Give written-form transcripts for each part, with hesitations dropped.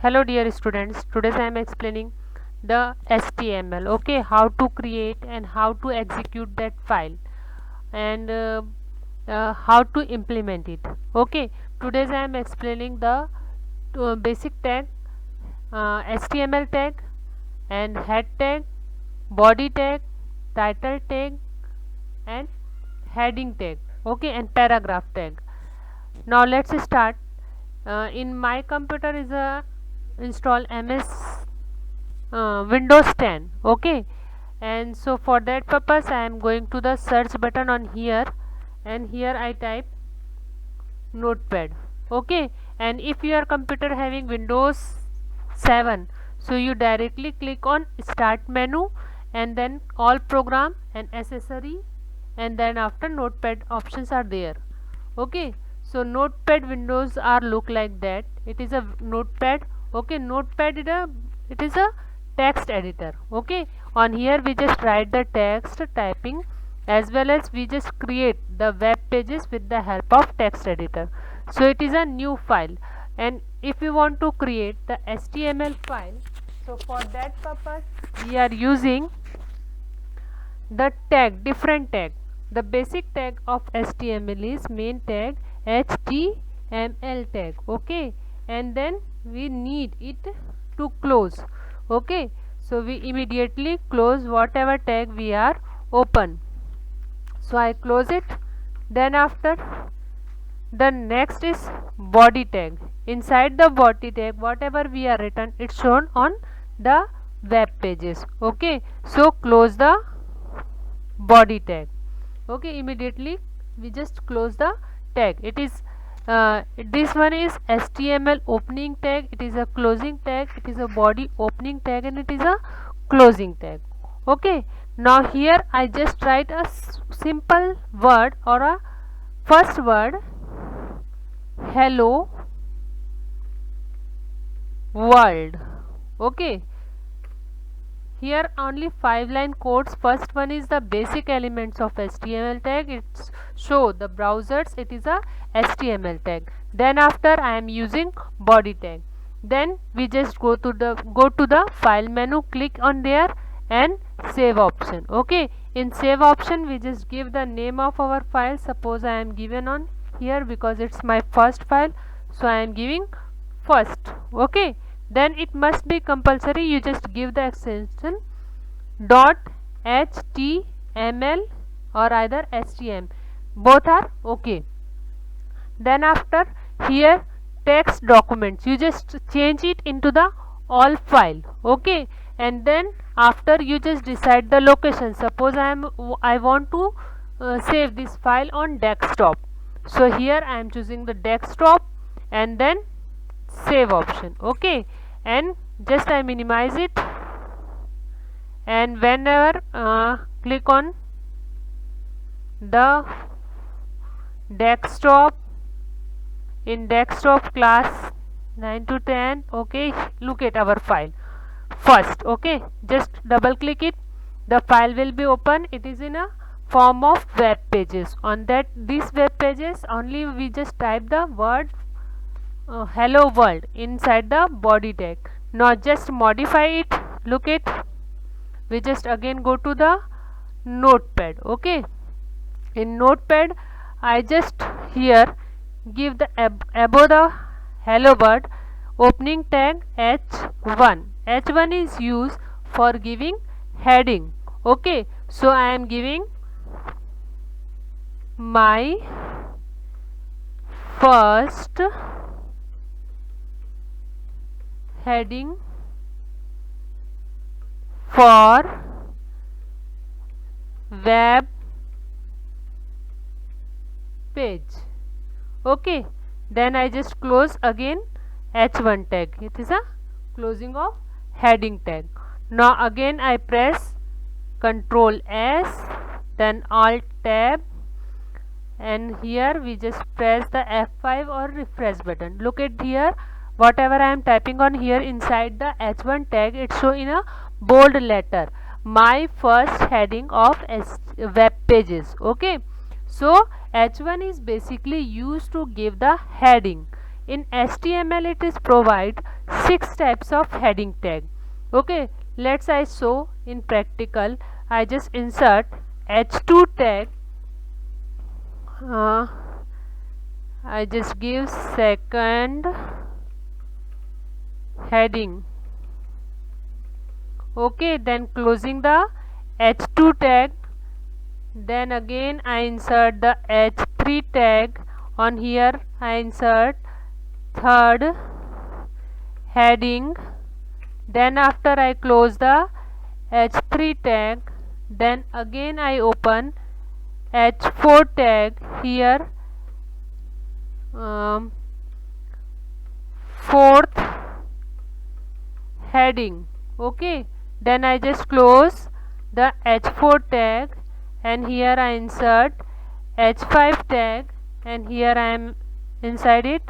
Hello dear students, today I am explaining the HTML, okay, how to create and how to execute that file and how to implement it. Okay, today I am explaining the basic tag, HTML tag and head tag, body tag, title tag and heading tag, okay, and paragraph tag. Now let's start. In my computer is a install MS Windows 10, okay, and so for that purpose I am going to the search button on here, and here I type notepad, okay. And if your computer having Windows 7, so you directly click on start menu and then all program and accessory, and then after notepad options are there, okay. So notepad windows are look like that. It is a notepad, okay. Notepad it is a text editor, okay. On here we just write the text typing, as well as we just create the web pages with the help of text editor. So it is a new file, and if we want to create the HTML file, so for that purpose we are using the tag, different tag. The basic tag of HTML is main tag, HTML tag, okay, and then we need it to close, okay. So we immediately close whatever tag we are open. So I close it. Then after, the next is body tag. Inside the body tag, whatever we are written, it's shown on the web pages, okay. So close the body tag, okay. Immediately we just close the tag. It is this one is HTML opening tag, it is a closing tag, it is a body opening tag, and it is a closing tag, okay. Now here I just write a simple word or a first word, hello world, okay. Here only 5-line codes. First one is the basic elements of HTML tag. It's show the browsers. It is a HTML tag. Then after I am using body tag. Then we just go to the file menu, click on there and save option. Okay. In save option we just give the name of our file. Suppose I am given on here because it's my first file. So I am giving first, okay. Then it must be compulsory, you just give the extension .html or either htm, both are okay. Then after, here text documents, you just change it into the all file, okay. And then after you just decide the location. Suppose I want to save this file on desktop, so here I am choosing the desktop and then save option, okay. And just I minimize it, and whenever click on the desktop, in desktop class 9 to 10, okay, look at our file first, okay. Just double click it, the file will be open. It is in a form of web pages. On that these web pages only we just type the word hello world inside the body tag. Now just modify it, look it, we just again go to the notepad, okay. In notepad I just here give the above the hello world opening tag h1. H1 is used for giving heading, okay. So I am giving my first heading for web page, okay. Then I just close again h1 tag, it is a closing of heading tag. Now again I press Ctrl S, then Alt tab, and here we just press the F5 or refresh button. Look at here, whatever I am typing on here inside the h1 tag, it show in a bold letter my first heading of web pages, okay. So h1 is basically used to give the heading. In HTML it is provide 6 types of heading tag. Okay, let's I show in practical. I just insert h2 tag. I just give second heading. Okay, then closing the h2 tag. Then again I insert the h3 tag. On here I insert third heading. Then after I close the h3 tag, then again I open h4 tag. Here fourth heading. Okay, then I just close the h4 tag, and here I insert h5 tag, and here I am inside it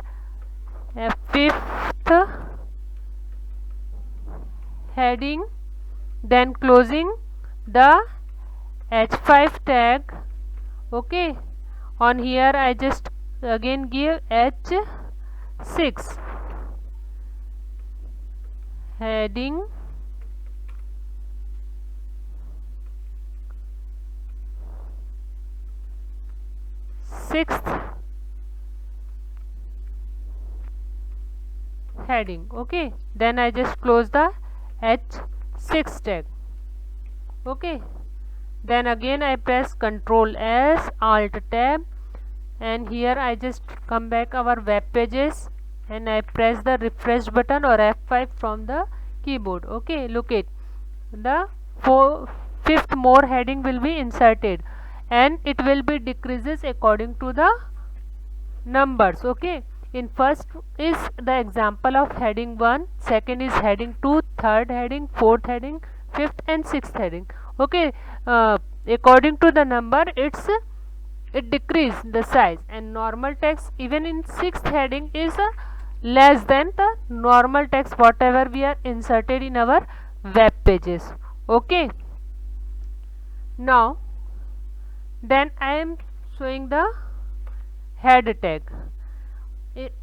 a fifth heading, then closing the h5 tag. Okay, on here I just again give h6 heading, sixth heading. Okay, then I just close the h6 tag. Okay, then again I press Ctrl S Alt Tab, and here I just come back our web pages, and I press the refresh button or F5 from the keyboard. Okay, look it, the fifth more heading will be inserted, and it will be decreases according to the numbers. Okay, in first is the example of heading 1, second is heading 2, third heading, fourth heading, fifth and sixth heading. Okay, according to the number it decrease the size, and normal text even in sixth heading is less than the normal text whatever we are inserted in our web pages. Okay, now then I am showing the head tag.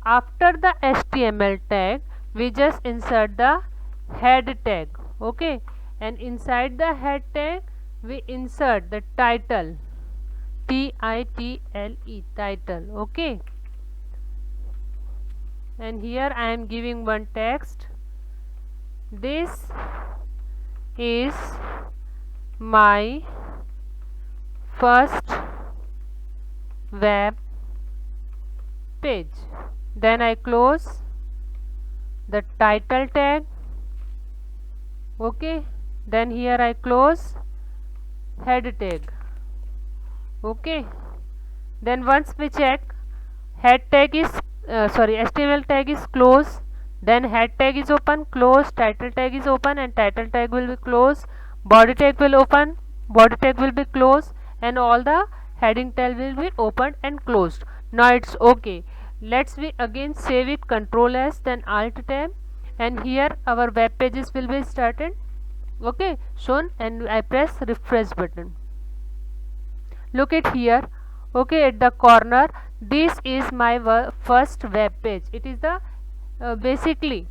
After the HTML tag we just insert the head tag. Okay, and inside the head tag we insert the title, title, title. Okay, and here I am giving one text. This is my first web page. Then I close the title tag. Okay, then here I close head tag. Okay, then once we check head tag is HTML tag is closed, then head tag is open, close, title tag is open and title tag will be closed, body tag will open, body tag will be closed, and all the heading tag will be opened and closed. Now it's okay. Let's we again save it, Ctrl S then Alt Tab, and here our web pages will be started. Okay, shown, and I press refresh button. Look it here. Okay, at the corner, this is my first web page. It is the basically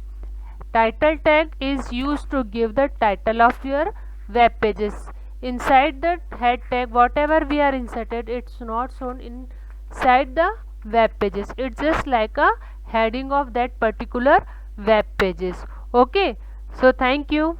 title tag is used to give the title of your web pages. Inside the head tag whatever we are inserted, it's not shown inside the web pages. It's just like a heading of that particular web pages. Okay, so thank you.